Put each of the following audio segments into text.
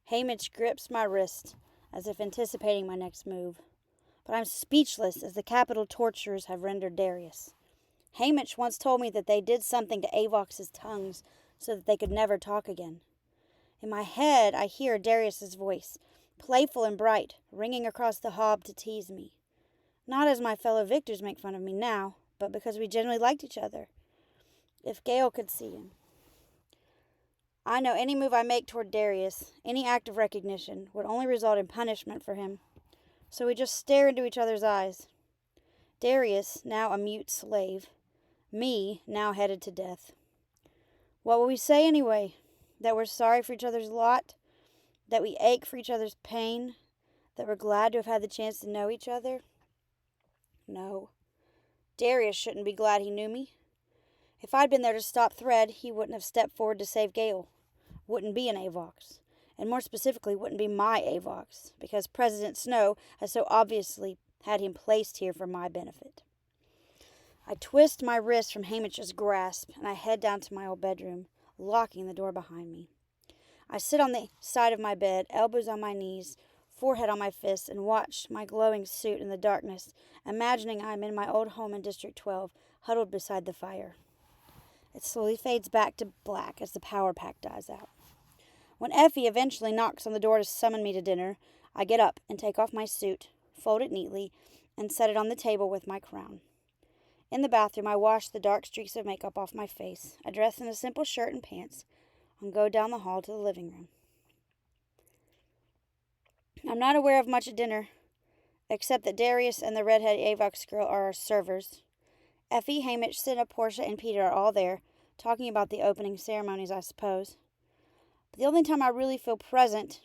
Hamish grips my wrist, as if anticipating my next move. But I'm speechless as the capital torturers have rendered Darius. Hamish once told me that they did something to Avox's tongues so that they could never talk again. In my head, I hear Darius's voice, playful and bright, ringing across the hob to tease me. Not as my fellow victors make fun of me now, but because we genuinely liked each other. If Gale could see him. I know any move I make toward Darius, any act of recognition, would only result in punishment for him. So we just stare into each other's eyes. Darius, now a mute slave. Me, now headed to death. What will we say anyway? That we're sorry for each other's lot? That we ache for each other's pain? That we're glad to have had the chance to know each other? No. Darius shouldn't be glad he knew me. If I'd been there to stop Thread, he wouldn't have stepped forward to save Gale. Wouldn't be an Avox. And more specifically, wouldn't be my Avox, because President Snow has so obviously had him placed here for my benefit. I twist my wrist from Hamish's grasp, and I head down to my old bedroom, locking the door behind me. I sit on the side of my bed, elbows on my knees, forehead on my fists, and watch my glowing suit in the darkness, imagining I'm in my old home in District 12, huddled beside the fire. It slowly fades back to black as the power pack dies out. When Effie eventually knocks on the door to summon me to dinner, I get up and take off my suit, fold it neatly, and set it on the table with my crown. In the bathroom, I wash the dark streaks of makeup off my face, I dress in a simple shirt and pants, and go down the hall to the living room. I'm not aware of much at dinner, except that Darius and the redhead Avox girl are our servers. Effie, Hamish, Cinna, Portia, and Peter are all there, talking about the opening ceremonies, I suppose. But the only time I really feel present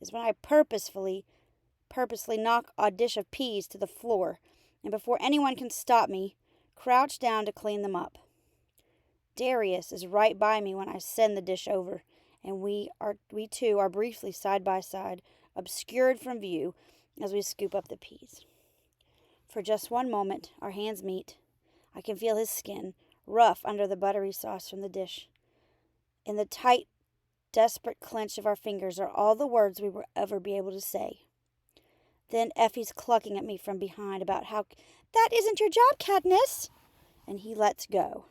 is when I purposely knock a dish of peas to the floor, and before anyone can stop me, crouch down to clean them up. Darius is right by me when I send the dish over, and we two are briefly side by side, obscured from view as we scoop up the peas. For just one moment, our hands meet. I can feel his skin, rough under the buttery sauce from the dish. In the tight, desperate clench of our fingers are all the words we will ever be able to say. Then Effie's clucking at me from behind about how, "That isn't your job, Katniss!" And he lets go.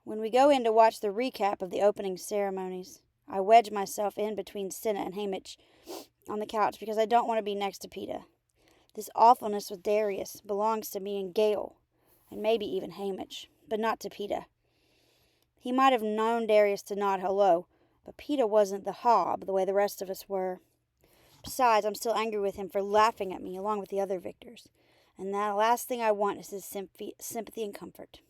When we go in to watch the recap of the opening ceremonies, I wedge myself in between Cinna and Hamish on the couch because I don't want to be next to Peeta. This awfulness with Darius belongs to me and Gale, and maybe even Hamish, but not to Peeta. He might have known Darius to nod hello, but Peeta wasn't the hob the way the rest of us were. Besides, I'm still angry with him for laughing at me along with the other victors, and the last thing I want is his sympathy and comfort.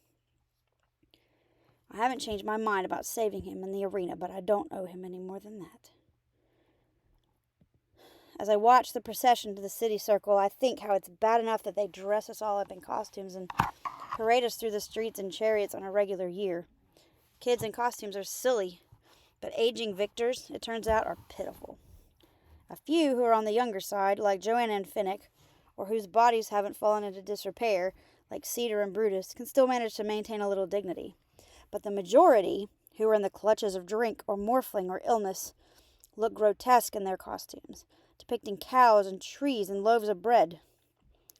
I haven't changed my mind about saving him in the arena, but I don't owe him any more than that. As I watch the procession to the city circle, I think how it's bad enough that they dress us all up in costumes and parade us through the streets in chariots on a regular year. Kids in costumes are silly, but aging victors, it turns out, are pitiful. A few who are on the younger side, like Joanna and Finnick, or whose bodies haven't fallen into disrepair, like Cedar and Brutus, can still manage to maintain a little dignity. But the majority, who are in the clutches of drink or morphling or illness, look grotesque in their costumes, depicting cows and trees and loaves of bread.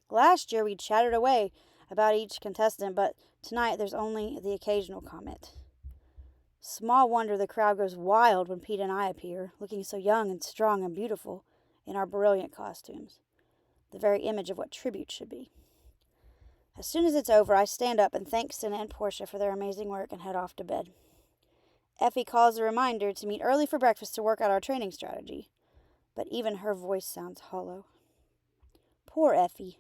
Last year we chattered away about each contestant, but tonight there's only the occasional comment. Small wonder the crowd goes wild when Pete and I appear, looking so young and strong and beautiful in our brilliant costumes, the very image of what tribute should be. As soon as it's over, I stand up and thank Cinna and Portia for their amazing work and head off to bed. Effie calls a reminder to meet early for breakfast to work out our training strategy, but even her voice sounds hollow. Poor Effie.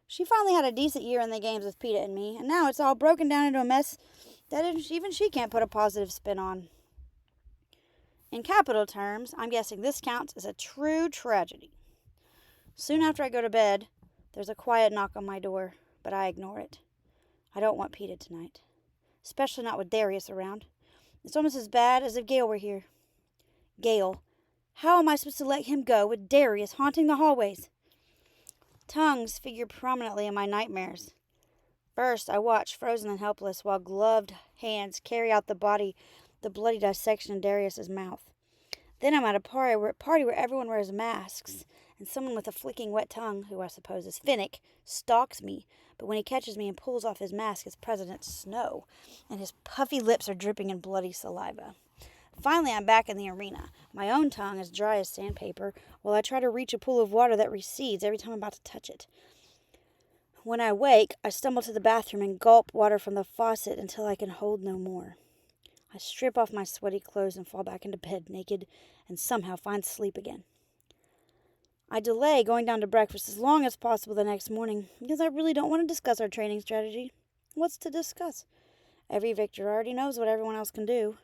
She finally had a decent year in the games with Peeta and me, and now it's all broken down into a mess that even she can't put a positive spin on. In capital terms, I'm guessing this counts as a true tragedy. Soon after I go to bed, there's a quiet knock on my door, but I ignore it. I don't want Peeta tonight, especially not with Darius around. It's almost as bad as if Gale were here. Gale. How am I supposed to let him go with Darius haunting the hallways? Tongues figure prominently in my nightmares. First, I watch, frozen and helpless, while gloved hands carry out the bloody dissection in Darius's mouth. Then I'm at a party where everyone wears masks, and someone with a flicking wet tongue, who I suppose is Finnick, stalks me. But when he catches me and pulls off his mask, it's President Snow, and his puffy lips are dripping in bloody saliva. Finally, I'm back in the arena. My own tongue is dry as sandpaper, while I try to reach a pool of water that recedes every time I'm about to touch it. When I wake, I stumble to the bathroom and gulp water from the faucet until I can hold no more. I strip off my sweaty clothes and fall back into bed naked and somehow find sleep again. I delay going down to breakfast as long as possible the next morning because I really don't want to discuss our training strategy. What's to discuss? Every victor already knows what everyone else can do,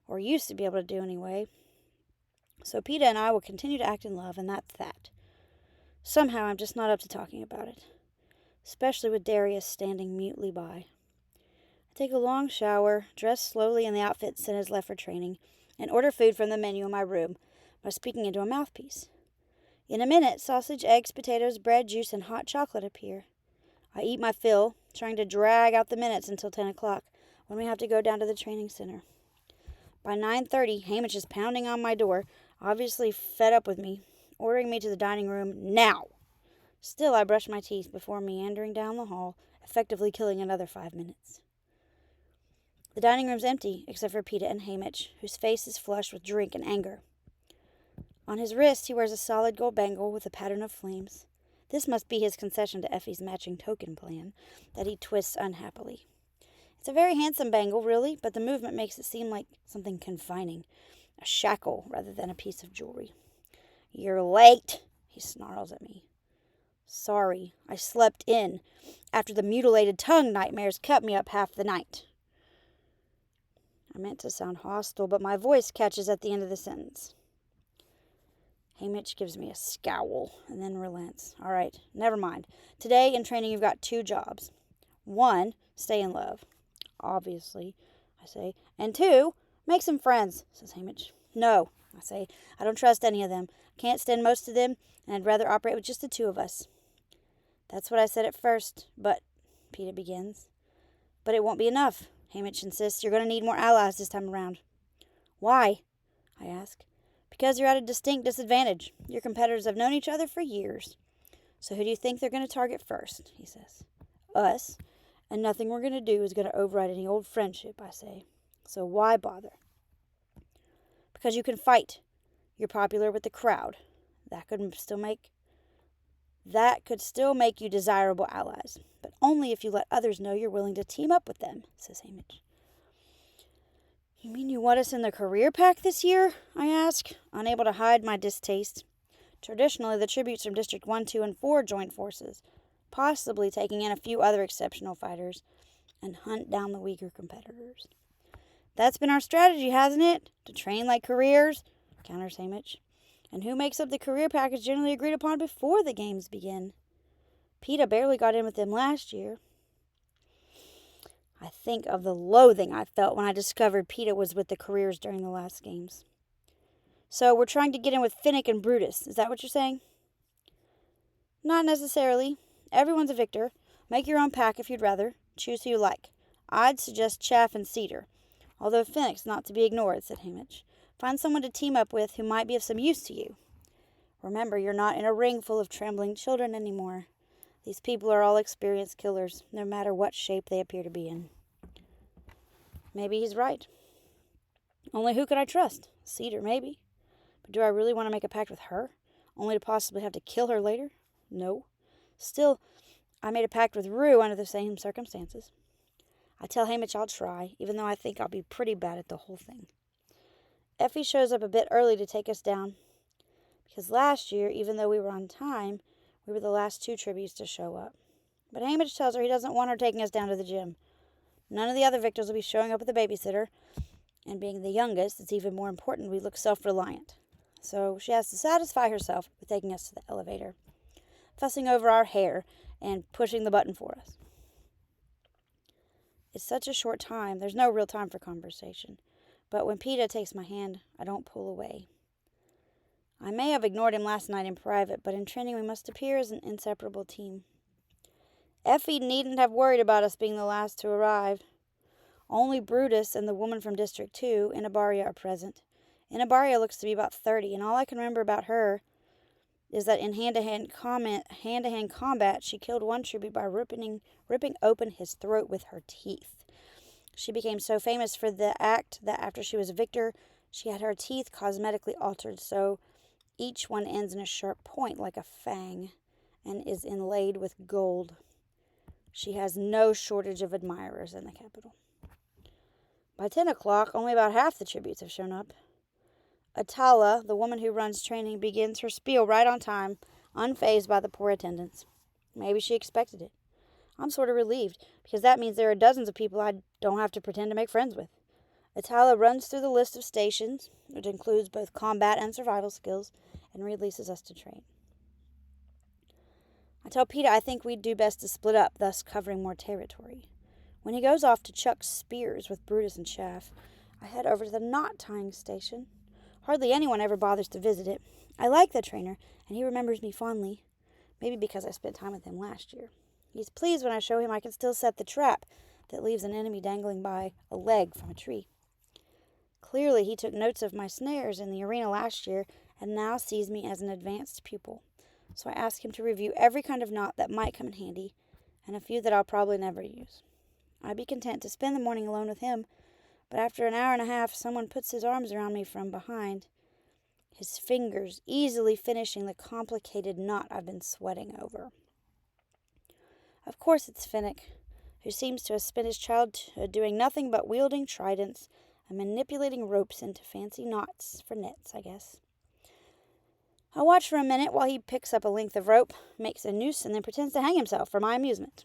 or used to be able to do anyway. So PETA and I will continue to act in love, and that's that. Somehow I'm just not up to talking about it, especially with Darius standing mutely by. I take a long shower, dress slowly in the outfit Sin has left for training, and order food from the menu in my room by speaking into a mouthpiece. In a minute, sausage, eggs, potatoes, bread, juice, and hot chocolate appear. I eat my fill, trying to drag out the minutes until 10 o'clock, when we have to go down to the training center. By 9:30, Hamish is pounding on my door, obviously fed up with me, ordering me to the dining room now. Still, I brush my teeth before meandering down the hall, effectively killing another 5 minutes. The dining room's empty, except for PETA and Hamish, whose face is flushed with drink and anger. On his wrist, he wears a solid gold bangle with a pattern of flames. This must be his concession to Effie's matching token plan, that he twists unhappily. It's a very handsome bangle, really, but the movement makes it seem like something confining, a shackle rather than a piece of jewelry. "You're late," he snarls at me. "Sorry, I slept in after the mutilated tongue nightmares kept me up half the night." I meant to sound hostile, but my voice catches at the end of the sentence. Hamish gives me a scowl and then relents. "All right, never mind. Today in training you've got 2 jobs. 1, stay in love. Obviously, I say. And 2, make some friends," says Hamish. "No," I say. "I don't trust any of them. Can't stand most of them, and I'd rather operate with just the 2 of us." "That's what I said at first, but," PETA begins. "But it won't be enough," Hamish insists. "You're going to need more allies this time around." "Why?" I ask. "Because you're at a distinct disadvantage. Your competitors have known each other for years." "So who do you think they're going to target first?" he says. "Us. And nothing we're going to do is going to override any old friendship," I say. "So why bother?" "Because you can fight. You're popular with the crowd. That could still make you desirable allies, but only if you let others know you're willing to team up with them," says Hamish. "You mean you want us in the career pack this year?" I ask, unable to hide my distaste. Traditionally, the tributes from District 1, 2, and 4 joined forces, possibly taking in a few other exceptional fighters, and hunt down the weaker competitors. "That's been our strategy, hasn't it? To train like careers," counters Hamish. "And who makes up the career pack is generally agreed upon before the games begin. PETA barely got in with them last year." I think of the loathing I felt when I discovered PETA was with the careers during the last games. "So we're trying to get in with Finnick and Brutus, is that what you're saying?" "Not necessarily. Everyone's a victor. Make your own pack if you'd rather. Choose who you like. I'd suggest Chaff and Cedar, although Finnick's not to be ignored," said Hamish. "Find someone to team up with who might be of some use to you. Remember, you're not in a ring full of trembling children anymore. These people are all experienced killers, no matter what shape they appear to be in." Maybe he's right. Only who could I trust? Cedar, maybe. But do I really want to make a pact with her, only to possibly have to kill her later? No. Still, I made a pact with Rue under the same circumstances. I tell Hamish I'll try, even though I think I'll be pretty bad at the whole thing. Effie shows up a bit early to take us down, because last year, even though we were on time, we were the last 2 tributes to show up. But Hamish tells her he doesn't want her taking us down to the gym. None of the other victors will be showing up with a babysitter, and being the youngest, it's even more important we look self-reliant. So she has to satisfy herself with taking us to the elevator, fussing over our hair, and pushing the button for us. It's such a short time, there's no real time for conversation. But when PETA takes my hand, I don't pull away. I may have ignored him last night in private, but in training we must appear as an inseparable team. Effie needn't have worried about us being the last to arrive. Only Brutus and the woman from District 2, Inabaria, are present. Inabaria looks to be about 30, and all I can remember about her is that in hand-to-hand combat, she killed one tribute by ripping open his throat with her teeth. She became so famous for the act that after she was a victor, she had her teeth cosmetically altered, so each one ends in a sharp point like a fang and is inlaid with gold. She has no shortage of admirers in the capital. By 10 o'clock, only about half the tributes have shown up. Atala, the woman who runs training, begins her spiel right on time, unfazed by the poor attendance. Maybe she expected it. I'm sort of relieved, because that means there are dozens of people I don't have to pretend to make friends with. Atala runs through the list of stations, which includes both combat and survival skills, and releases us to train. I tell Peeta I think we'd do best to split up, thus covering more territory. When he goes off to chuck spears with Brutus and Chaff, I head over to the knot-tying station. Hardly anyone ever bothers to visit it. I like the trainer, and he remembers me fondly. Maybe because I spent time with him last year. He's pleased when I show him I can still set the trap that leaves an enemy dangling by a leg from a tree. Clearly, he took notes of my snares in the arena last year and now sees me as an advanced pupil. So I ask him to review every kind of knot that might come in handy, and a few that I'll probably never use. I'd be content to spend the morning alone with him, but after an hour and a half, someone puts his arms around me from behind, his fingers easily finishing the complicated knot I've been sweating over. Of course it's Finnick, who seems to have spent his childhood doing nothing but wielding tridents and manipulating ropes into fancy knots for nets, I guess. I watch for a minute while he picks up a length of rope, makes a noose, and then pretends to hang himself for my amusement.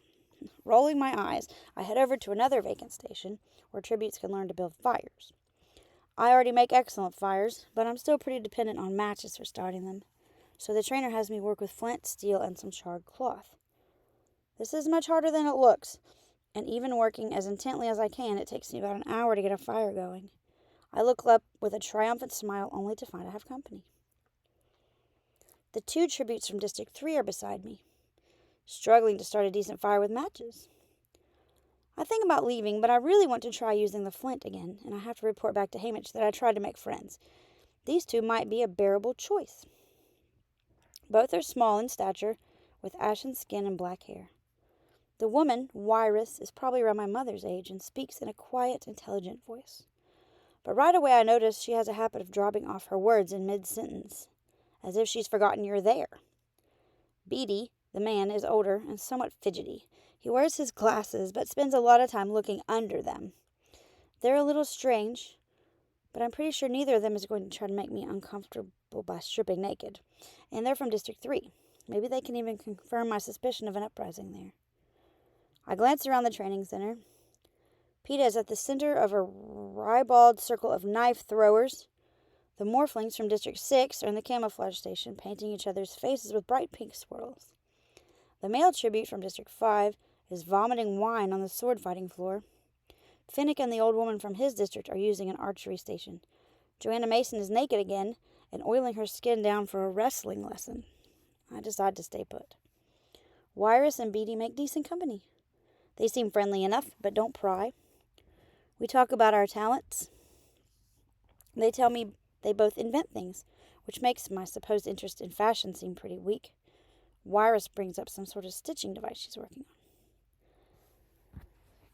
Rolling my eyes, I head over to another vacant station where tributes can learn to build fires. I already make excellent fires, but I'm still pretty dependent on matches for starting them, so the trainer has me work with flint, steel, and some charred cloth. This is much harder than it looks, and even working as intently as I can, it takes me about an hour to get a fire going. I look up with a triumphant smile only to find I have company. The 2 tributes from District 3 are beside me, struggling to start a decent fire with matches. I think about leaving, but I really want to try using the flint again, and I have to report back to Hamish that I tried to make friends. These 2 might be a bearable choice. Both are small in stature, with ashen skin and black hair. The woman, Wyrus, is probably around my mother's age and speaks in a quiet, intelligent voice. But right away I notice she has a habit of dropping off her words in mid-sentence, as if she's forgotten you're there. Beatty, the man, is older and somewhat fidgety. He wears his glasses, but spends a lot of time looking under them. They're a little strange, but I'm pretty sure neither of them is going to try to make me uncomfortable by stripping naked. And they're from District 3. Maybe they can even confirm my suspicion of an uprising there. I glance around the training center. Peeta is at the center of a ribald circle of knife throwers. The morphlings from District 6 are in the camouflage station, painting each other's faces with bright pink swirls. The male tribute from District 5 is vomiting wine on the sword-fighting floor. Finnick and the old woman from his district are using an archery station. Joanna Mason is naked again and oiling her skin down for a wrestling lesson. I decide to stay put. Wyrus and Beatty make decent company. They seem friendly enough, but don't pry. We talk about our talents. They tell me they both invent things, which makes my supposed interest in fashion seem pretty weak. Wyrus brings up some sort of stitching device she's working on.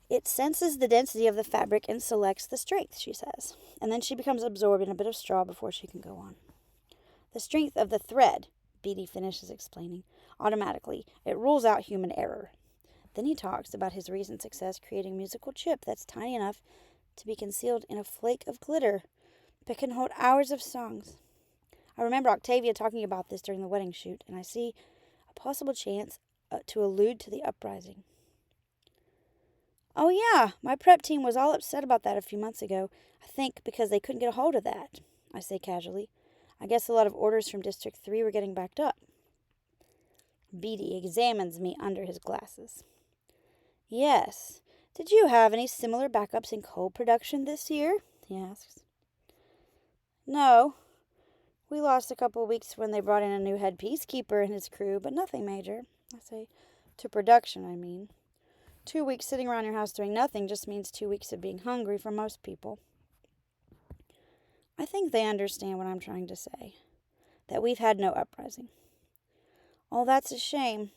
It senses the density of the fabric and selects the strength, she says, and then she becomes absorbed in a bit of straw before she can go on. The strength of the thread, Beatty finishes explaining, automatically. It rules out human error. Then he talks about his recent success creating a musical chip that's tiny enough to be concealed in a flake of glitter, but can hold hours of songs. I remember Octavia talking about this during the wedding shoot, and I see a possible chance to allude to the uprising. Oh yeah, my prep team was all upset about that a few months ago, I think because they couldn't get a hold of that, I say casually. I guess a lot of orders from District 3 were getting backed up. Beatty examines me under his glasses. Yes. Did you have any similar backups in coal production this year? He asks. No. We lost a couple of weeks when they brought in a new head peacekeeper and his crew, but nothing major. I say, to production, I mean. 2 weeks sitting around your house doing nothing just means 2 weeks of being hungry for most people. I think they understand what I'm trying to say, that we've had no uprising. Oh, that's a shame,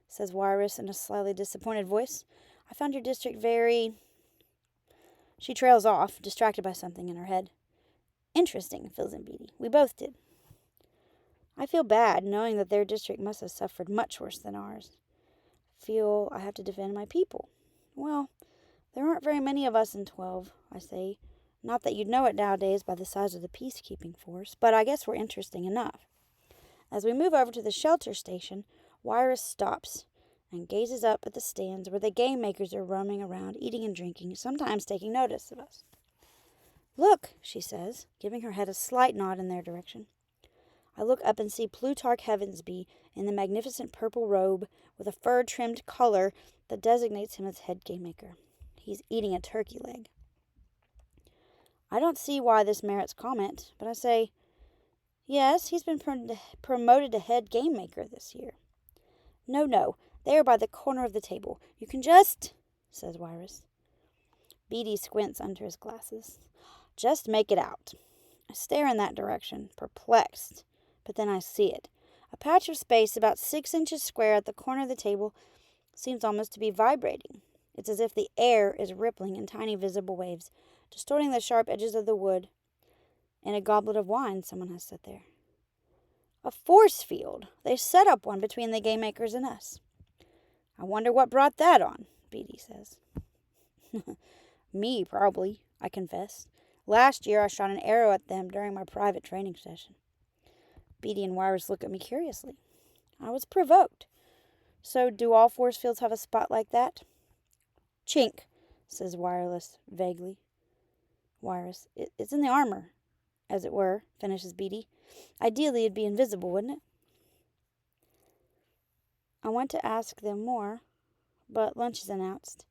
says Wirus in a slightly disappointed voice. I found your district very... She trails off, distracted by something in her head. Interesting, fills in Beatty. We both did. I feel bad, knowing that their district must have suffered much worse than ours. Feel I have to defend my people. Well, there aren't very many of us in 12, I say. Not that you'd know it nowadays by the size of the peacekeeping force, but I guess we're interesting enough. As we move over to the shelter station, Wirus stops and gazes up at the stands where the game makers are roaming around, eating and drinking, sometimes taking notice of us. Look, she says, giving her head a slight nod in their direction. I look up and see Plutarch Heavensby in the magnificent purple robe with a fur-trimmed collar that designates him as head game maker. He's eating a turkey leg. I don't see why this merits comment, but I say, yes, he's been promoted to head game maker this year. No, they are by the corner of the table. You can just, says Wirus. Beatty squints under his glasses. Just make it out. I stare in that direction, perplexed, but then I see it. A patch of space about 6 inches square at the corner of the table seems almost to be vibrating. It's as if the air is rippling in tiny visible waves, distorting the sharp edges of the wood. And a goblet of wine someone has set there. A force field. They set up one between the game makers and us. I wonder what brought that on, Beatty says. Me, probably, I confess. Last year I shot an arrow at them during my private training session. Beatty and Wirus look at me curiously. I was provoked. So do all force fields have a spot like that? Chink, says Wireless vaguely. Wirus, it's in the armor, as it were, finishes Beatty. Ideally it'd be invisible, wouldn't it? I want to ask them more, but lunch is announced.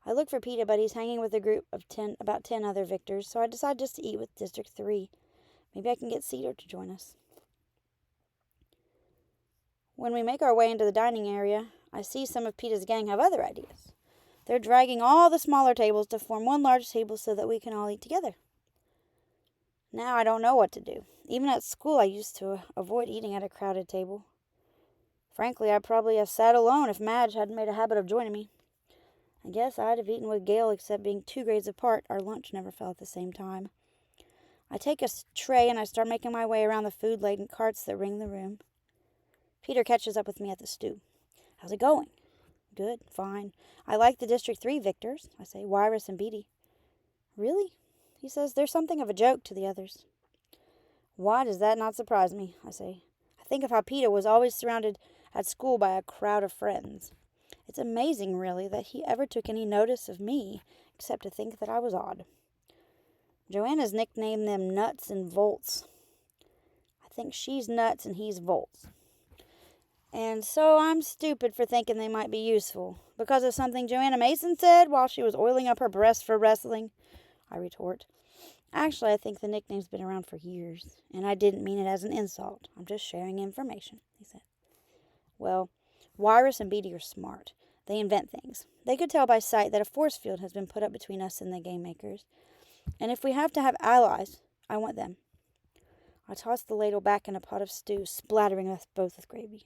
I look for Peter, but he's hanging with a group of about 10 other victors, so I decide just to eat with District 3. Maybe I can get Cedar to join us. When we make our way into the dining area, I see some of Peter's gang have other ideas. They're dragging all the smaller tables to form one large table so that we can all eat together. Now I don't know what to do. Even at school I used to avoid eating at a crowded table. Frankly, I'd probably have sat alone if Madge hadn't made a habit of joining me. I guess I'd have eaten with Gail, except being 2 grades apart, our lunch never fell at the same time. I take a tray and I start making my way around the food-laden carts that ring the room. Peter catches up with me at the stew. How's it going? Good, fine. I like the District 3 victors, I say, Wirus and Beatty. Really? He says, they're something of a joke to the others. Why does that not surprise me, I say. I think of how Peter was always surrounded at school by a crowd of friends. It's amazing, really, that he ever took any notice of me, except to think that I was odd. Joanna's nicknamed them Nuts and Volts. I think she's nuts and he's volts. And so I'm stupid for thinking they might be useful. Because of something Joanna Mason said while she was oiling up her breast for wrestling, I retort. Actually, I think the nickname's been around for years, and I didn't mean it as an insult. I'm just sharing information, he said. Well, Wirus and Beatty are smart. They invent things. They could tell by sight that a force field has been put up between us and the game makers. And if we have to have allies, I want them. I toss the ladle back in a pot of stew, splattering us both with gravy.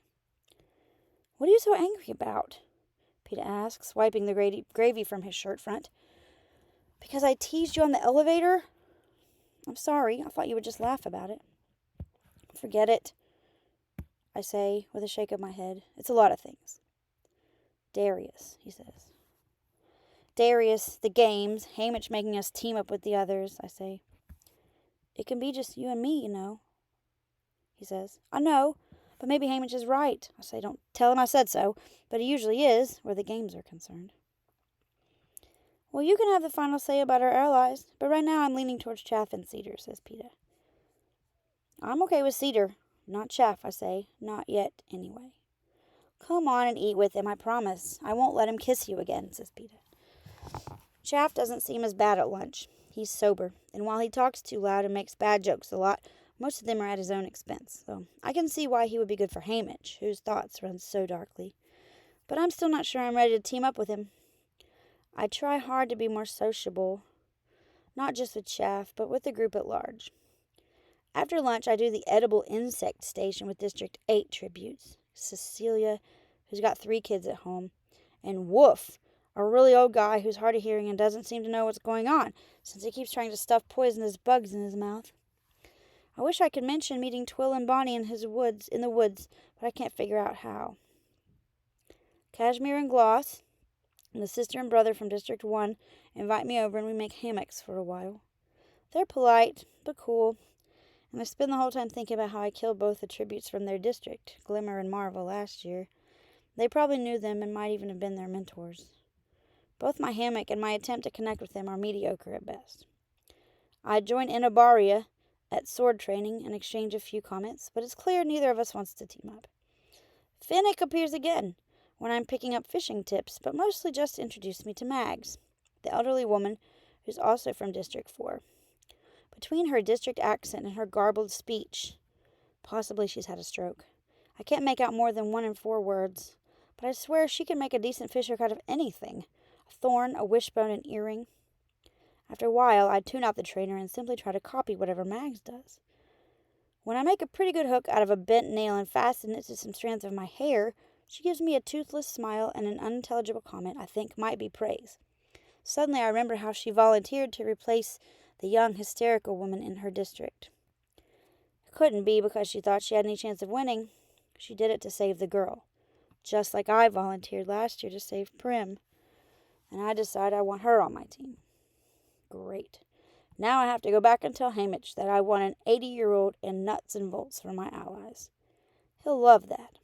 What are you so angry about? Peter asks, wiping the gravy from his shirt front. Because I teased you on the elevator? I'm sorry. I thought you would just laugh about it. Forget it, I say with a shake of my head. It's a lot of things. Darius, he says. Darius, the games, Hamish making us team up with the others, I say. It can be just you and me, you know, he says. I know, but maybe Hamish is right. I say, don't tell him I said so, but he usually is, where the games are concerned. Well, you can have the final say about our allies, but right now I'm leaning towards Chaff and Cedar, says Peter. I'm okay with Cedar, not Chaff, I say. Not yet, anyway. Come on and eat with him, I promise. I won't let him kiss you again, says Peter. Chaff doesn't seem as bad at lunch. He's sober, and while he talks too loud and makes bad jokes a lot, most of them are at his own expense, so I can see why he would be good for Hamish, whose thoughts run so darkly. But I'm still not sure I'm ready to team up with him. I try hard to be more sociable, not just with Chaff, but with the group at large. After lunch, I do the edible insect station with District 8 tributes. Cecilia, who's got 3 kids at home, and Woof, a really old guy who's hard of hearing and doesn't seem to know what's going on, since he keeps trying to stuff poisonous bugs in his mouth. I wish I could mention meeting Twill and Bonnie in the woods, but I can't figure out how. Cashmere and Gloss, and the sister and brother from District 1, invite me over and we make hammocks for a while. They're polite, but cool, and I spend the whole time thinking about how I killed both the tributes from their district, Glimmer and Marvel, last year. They probably knew them and might even have been their mentors. Both my hammock and my attempt to connect with them are mediocre at best. I join Inabaria at sword training and exchange a few comments, but it's clear neither of us wants to team up. Finnick appears again when I'm picking up fishing tips, but mostly just to introduce me to Mags, the elderly woman who's also from District 4. Between her district accent and her garbled speech, possibly she's had a stroke, I can't make out more than 1 in 4 words, but I swear she can make a decent fish hook out of anything. A thorn, a wishbone, an earring. After a while, I tune out the trainer and simply try to copy whatever Mags does. When I make a pretty good hook out of a bent nail and fasten it to some strands of my hair, she gives me a toothless smile and an unintelligible comment I think might be praise. Suddenly I remember how she volunteered to replace the young, hysterical woman in her district. It couldn't be because she thought she had any chance of winning. She did it to save the girl, just like I volunteered last year to save Prim. And I decide I want her on my team. Great. Now I have to go back and tell Hamish that I want an 80-year-old in nuts and bolts for my allies. He'll love that.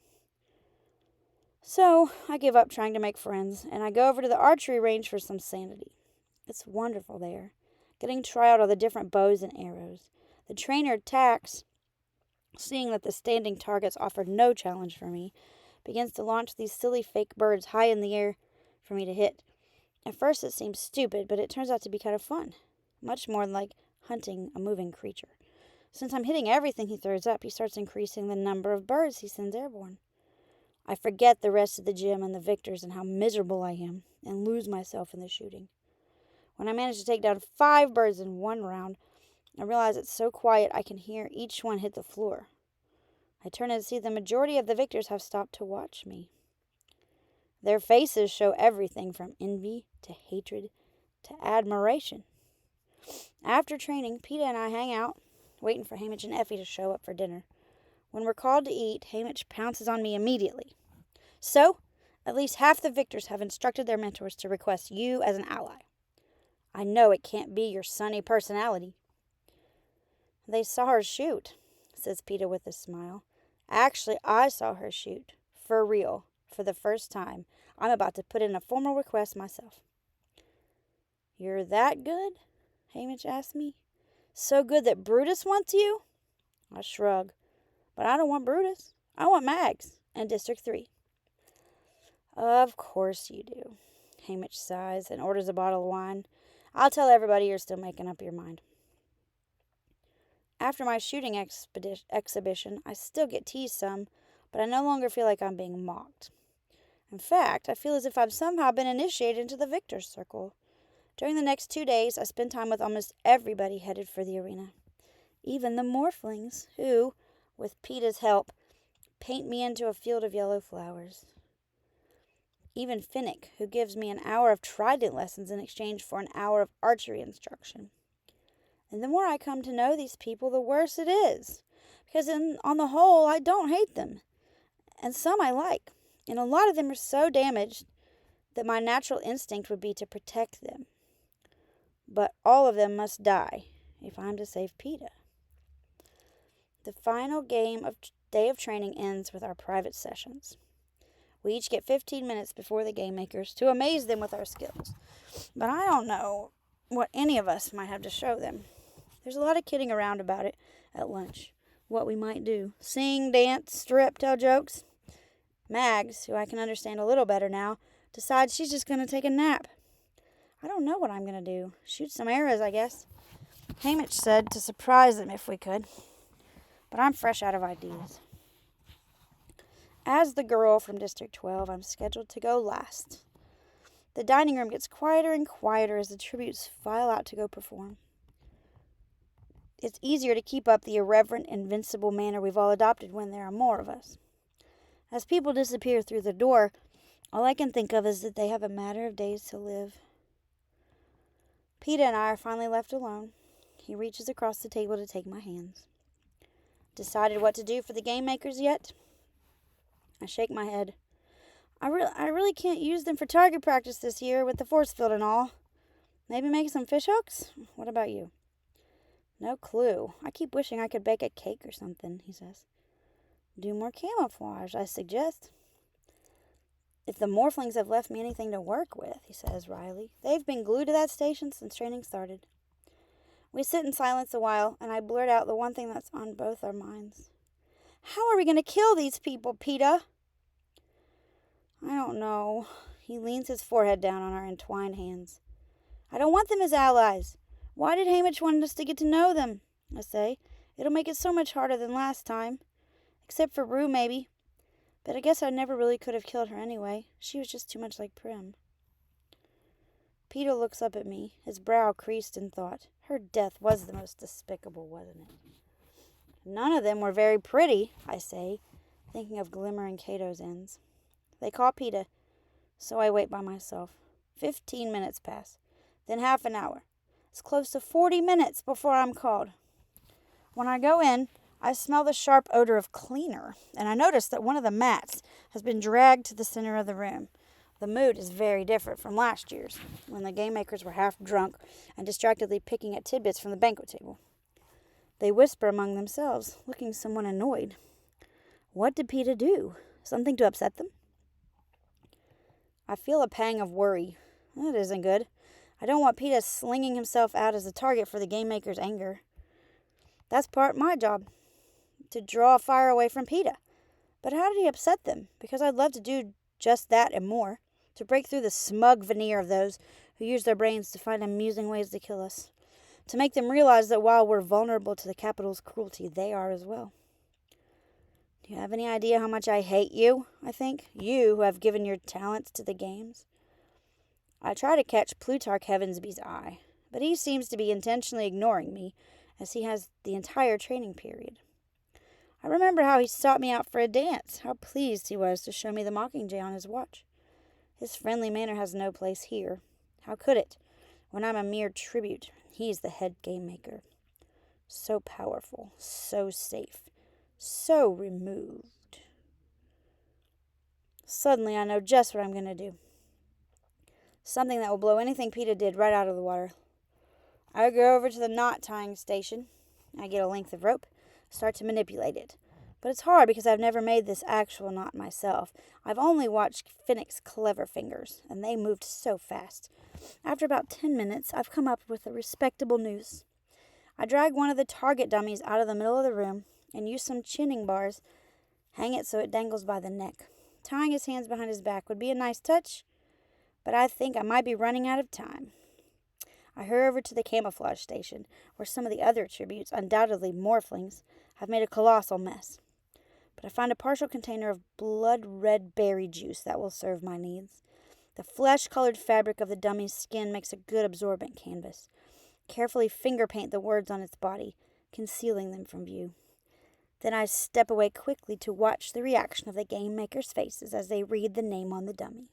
So I give up trying to make friends, and I go over to the archery range for some sanity. It's wonderful there, getting to try out all the different bows and arrows. The trainer, Tax, seeing that the standing targets offered no challenge for me, begins to launch these silly fake birds high in the air for me to hit. At first it seems stupid, but it turns out to be kind of fun, much more like hunting a moving creature. Since I'm hitting everything he throws up, he starts increasing the number of birds he sends airborne. I forget the rest of the gym and the victors and how miserable I am, and lose myself in the shooting. When I manage to take down 5 birds in one round, I realize it's so quiet I can hear each one hit the floor. I turn and see the majority of the victors have stopped to watch me. Their faces show everything from envy to hatred to admiration. After training, Peeta and I hang out, waiting for Hamish and Effie to show up for dinner. When we're called to eat, Hamish pounces on me immediately. So, at least half the victors have instructed their mentors to request you as an ally. I know it can't be your sunny personality. They saw her shoot, says Peeta with a smile. Actually, I saw her shoot. For real. For the first time. I'm about to put in a formal request myself. You're that good? Hamish asked me. So good that Brutus wants you? I shrug. But I don't want Brutus. I want Mags and District 3. Of course you do. Hamish sighs and orders a bottle of wine. I'll tell everybody you're still making up your mind. After my shooting exhibition, I still get teased some, but I no longer feel like I'm being mocked. In fact, I feel as if I've somehow been initiated into the victor's circle. During the next 2 days, I spend time with almost everybody headed for the arena. Even the morphlings, who, with Peeta's help, paint me into a field of yellow flowers. Even Finnick, who gives me an hour of trident lessons in exchange for an hour of archery instruction. And the more I come to know these people, the worse it is. Because on the whole, I don't hate them. And some I like. And a lot of them are so damaged that my natural instinct would be to protect them. But all of them must die if I'm to save Peeta. The final day of training ends with our private sessions. We each get 15 minutes before the game makers to amaze them with our skills. But I don't know what any of us might have to show them. There's a lot of kidding around about it at lunch. What we might do. Sing, dance, strip, tell jokes. Mags, who I can understand a little better now, decides she's just going to take a nap. I don't know what I'm going to do. Shoot some arrows, I guess. Hamish said to surprise them if we could. But I'm fresh out of ideas. As the girl from District 12, I'm scheduled to go last. The dining room gets quieter and quieter as the tributes file out to go perform. It's easier to keep up the irreverent, invincible manner we've all adopted when there are more of us. As people disappear through the door, all I can think of is that they have a matter of days to live. Peeta and I are finally left alone. He reaches across the table to take my hands. Decided what to do for the game makers yet? I shake my head. I really can't use them for target practice this year with the force field and all. Maybe make some fish hooks? What about you? No clue. I keep wishing I could bake a cake or something, he says. Do more camouflage, I suggest. If the morphlings have left me anything to work with, he says wryly. They've been glued to that station since training started. We sit in silence a while, and I blurt out the one thing that's on both our minds. How are we going to kill these people, Peeta? I don't know. He leans his forehead down on our entwined hands. I don't want them as allies. Why did Haymitch want us to get to know them? I say. It'll make it so much harder than last time. Except for Rue, maybe. But I guess I never really could have killed her anyway. She was just too much like Prim. Peeta looks up at me, his brow creased in thought. Her death was the most despicable, wasn't it? None of them were very pretty, I say, thinking of Glimmer and Cato's ends. They call Peeta, so I wait by myself. 15 minutes pass, then half an hour. It's close to 40 minutes before I'm called. When I go in, I smell the sharp odor of cleaner, and I notice that one of the mats has been dragged to the center of the room. The mood is very different from last year's, when the game makers were half drunk and distractedly picking at tidbits from the banquet table. They whisper among themselves, looking somewhat annoyed. What did Peeta do? Something to upset them? I feel a pang of worry. That isn't good. I don't want Peeta slinging himself out as a target for the game maker's anger. That's part of my job, to draw fire away from Peeta. But how did he upset them? Because I'd love to do just that and more, to break through the smug veneer of those who use their brains to find amusing ways to kill us, to make them realize that while we're vulnerable to the capital's cruelty, they are as well. Do you have any idea how much I hate you, I think? You who have given your talents to the games? I try to catch Plutarch Heavensby's eye, but he seems to be intentionally ignoring me, as he has the entire training period. I remember how he sought me out for a dance, how pleased he was to show me the Mockingjay on his watch. His friendly manner has no place here. How could it, when I'm a mere tribute? He's the head game maker. So powerful, so safe, so removed. Suddenly I know just what I'm going to do. Something that will blow anything Peeta did right out of the water. I go over to the knot tying station. I get a length of rope, start to manipulate it. But it's hard because I've never made this actual knot myself. I've only watched Finnick's clever fingers, and they moved so fast. After about 10 minutes, I've come up with a respectable noose. I drag one of the target dummies out of the middle of the room and use some chinning bars, hang it so it dangles by the neck. Tying his hands behind his back would be a nice touch, but I think I might be running out of time. I hurry over to the camouflage station, where some of the other tributes, undoubtedly morphlings, have made a colossal mess. But I find a partial container of blood-red berry juice that will serve my needs. The flesh-colored fabric of the dummy's skin makes a good absorbent canvas. Carefully finger-paint the words on its body, concealing them from view. Then I step away quickly to watch the reaction of the game makers' faces as they read the name on the dummy.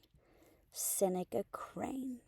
Seneca Crane.